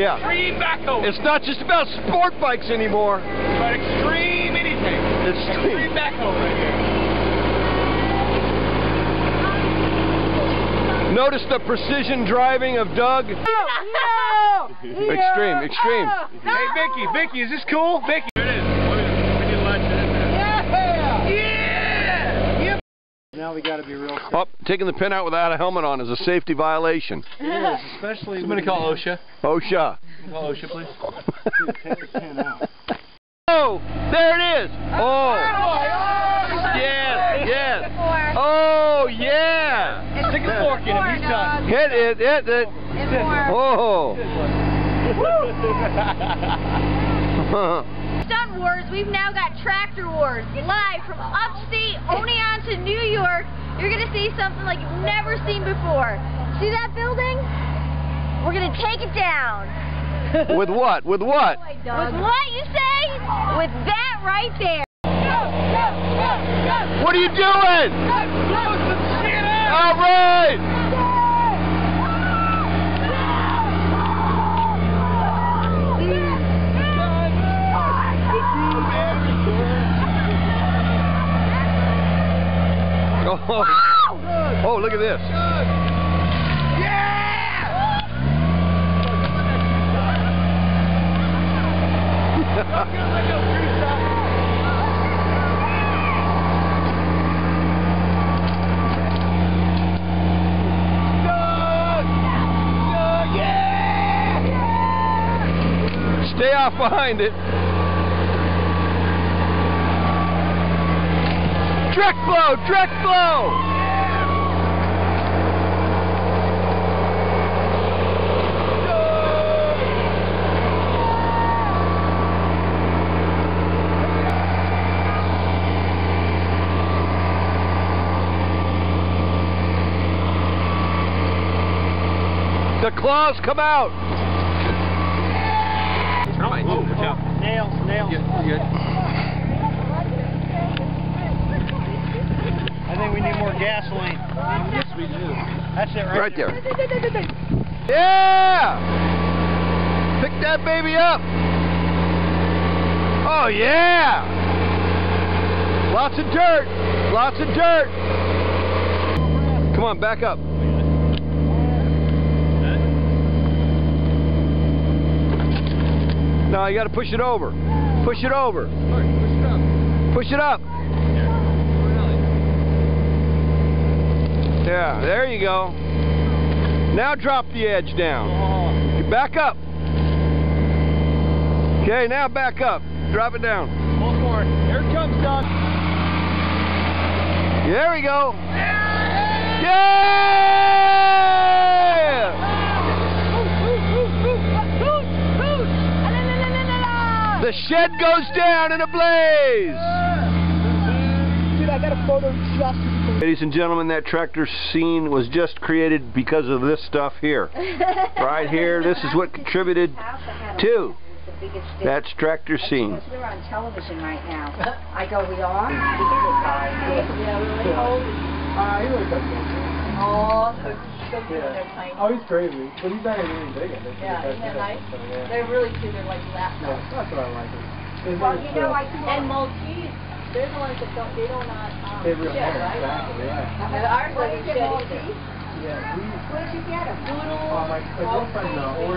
Yeah. Extreme backhoe. It's not just about sport bikes anymore. But extreme anything. Extreme backhoe right here. Notice the precision driving of Doug. No! Extreme, extreme. Hey, Vicky, is this cool? Vicky. There it is. We need to latch it in there. Yeah! Now we got to be real. Oh, taking the pin out without a helmet on is a safety violation. It is, especially. Somebody call OSHA. OSHA. Call OSHA, please. Dude, take the pin out. Oh, there it is. Oh. Yes, yes. Oh, yeah. Stick a fork in him. He's done. Hit it, hit it. Oh. Stunt Wars, we've now got Tractor Wars live from upstate Onionko, New York. You're going to see something like you've never seen before. See that building? We're going to take it down. With what? With what? With what, you say? With that right there. What are you doing? All right. Oh, look at this. Stay off behind it. Direct flow, direct flow. The claws come out. Nails. Good. I think we need more gasoline. Yes, we do. That's it Right there. Yeah! Pick that baby up. Oh, yeah! Lots of dirt. Lots of dirt. Come on, back up. No, you got to push it over. Push it over. Push it up. Yeah, there you go. Now drop the edge down. You back up. Okay, now back up. Drop it down. Pull forward. Here it comes, Doug. There we go. Yeah! The shed goes down in a blaze. Dude, I got a photo just. Ladies and gentlemen, that tractor scene was just created because of this stuff here. Right here, this is what contributed to that tractor scene. We're on television right now. I go, we are? Oh, he's crazy. But he's not really big. Yeah, isn't that nice? They're really cute. They're like laptops. Yeah, that's what I like. Well, you know, and Maltese, they're the ones that don't, they don't not, They really shed, are, right? exactly, yeah. And ours doesn't shed either. Yeah, Where did you get them? my girlfriend ordered